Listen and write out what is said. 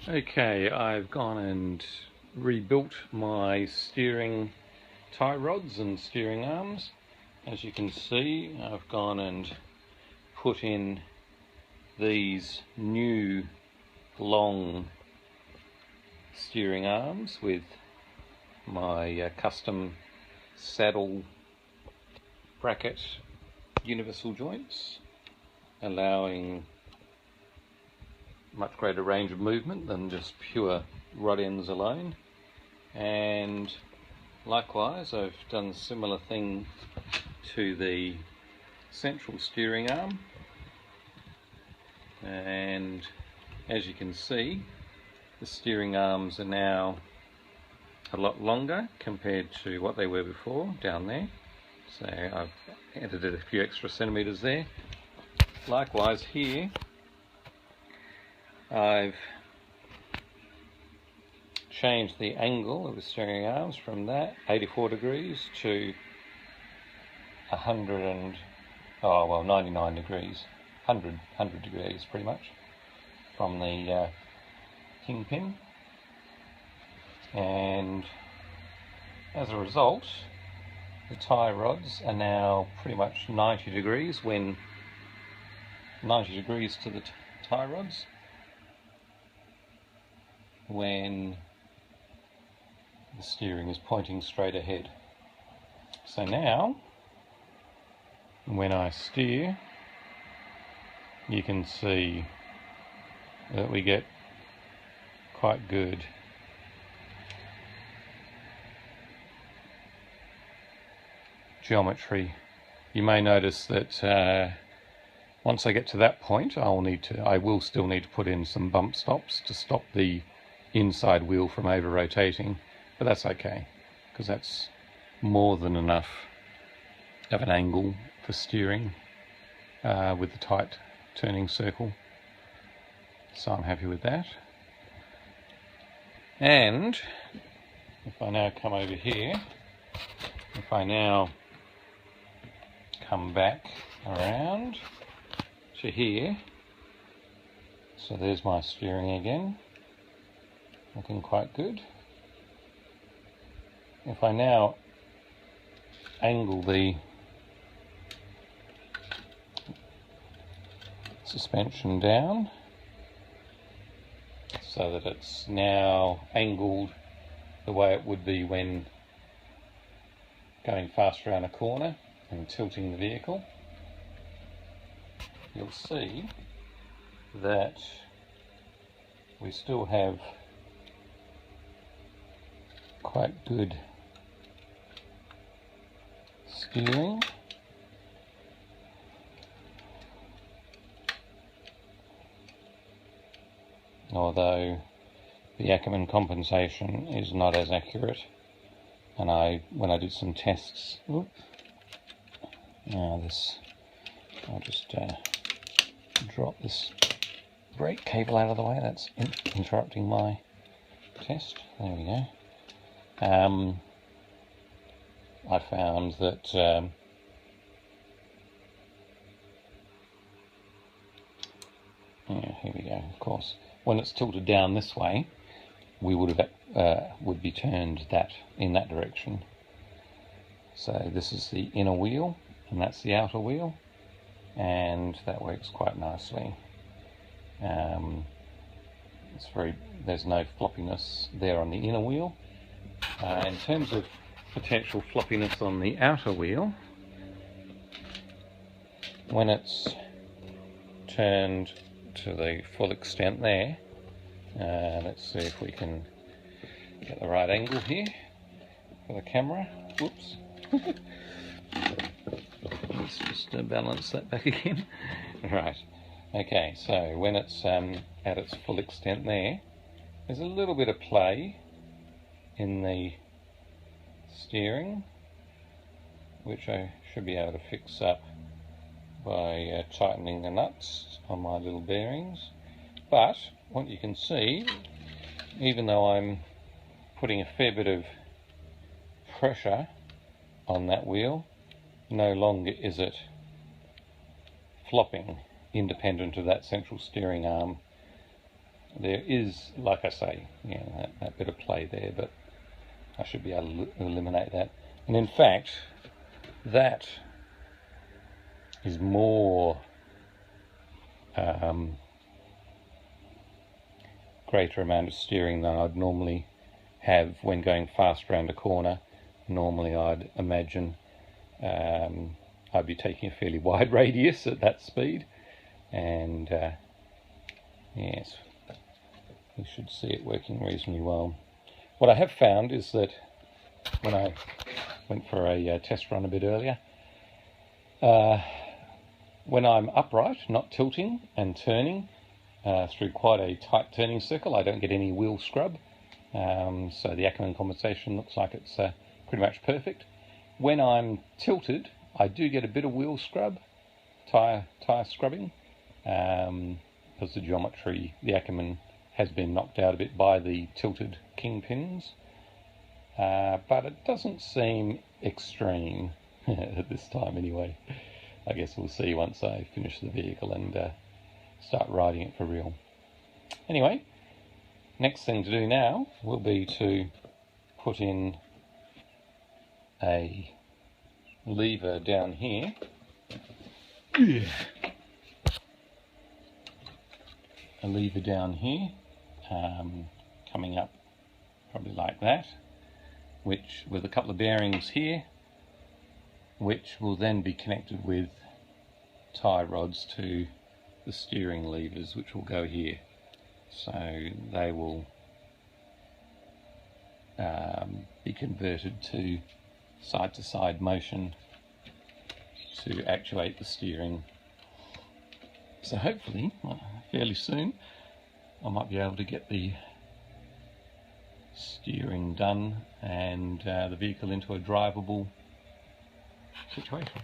Okay, I've gone and rebuilt my steering tie rods and steering arms. As you can see, I've gone and put in these new long steering arms with my custom saddle bracket universal joints, allowing much greater range of movement than just pure rod ends alone. And likewise, I've done a similar thing to the central steering arm, and as you can see, the steering arms are now a lot longer compared to what they were before down there. So I've added a few extra centimeters there. Likewise here, I've changed the angle of the steering arms from that 84 degrees to 99 degrees, 100 degrees pretty much, from the kingpin. And as a result, the tie rods are now pretty much 90 degrees to the tie rods when the steering is pointing straight ahead. So now, when I steer, you can see that we get quite good geometry. You may notice that once I get to that point, I will still need to put in some bump stops to stop the inside wheel from over rotating, but that's okay, because that's more than enough of an angle for steering with the tight turning circle. So I'm happy with that. And if I now come over here, if I now come back around to here, so there's my steering again, looking quite good. If I now angle the suspension down so that it's now angled the way it would be when going fast around a corner and tilting the vehicle, you'll see that we still have quite good steering. Although the Ackerman compensation is not as accurate, and when I did some tests, I'll just drop this brake cable out of the way. That's interrupting my test. There we go. I found that here we go. Of course, when it's tilted down this way, we would be turned in that direction. So this is the inner wheel, and that's the outer wheel, and that works quite nicely. There's no floppiness there on the inner wheel. In terms of potential floppiness on the outer wheel, when it's turned to the full extent there, let's see if we can get the right angle here for the camera. Whoops. Let's just balance that back again. Right. Okay, so when it's at its full extent there's a little bit of play in the steering, which I should be able to fix up by tightening the nuts on my little bearings. But what you can see, even though I'm putting a fair bit of pressure on that wheel, no longer is it flopping independent of that central steering arm there is, like I say, that bit of play there, but I should be able to eliminate that. And in fact, that is more greater amount of steering than I'd normally have when going fast around a corner. Normally I'd imagine I'd be taking a fairly wide radius at that speed, and yes, you should see it working reasonably well. What I have found is that when I went for a test run a bit earlier, when I'm upright, not tilting and turning through quite a tight turning circle, I don't get any wheel scrub. So the Ackerman compensation looks like it's pretty much perfect. When I'm tilted, I do get a bit of wheel scrub, tyre scrubbing, because the geometry, the Ackerman has been knocked out a bit by the tilted kingpins, but it doesn't seem extreme at this time anyway. I guess we'll see once I finish the vehicle and start riding it for real. Anyway, next thing to do now will be to put in a lever down here. A lever down here, coming up probably like that, which with a couple of bearings here, which will then be connected with tie rods to the steering levers, which will go here. So they will be converted to side-to-side motion to actuate the steering. So hopefully, fairly soon, I might be able to get the steering done and the vehicle into a drivable situation.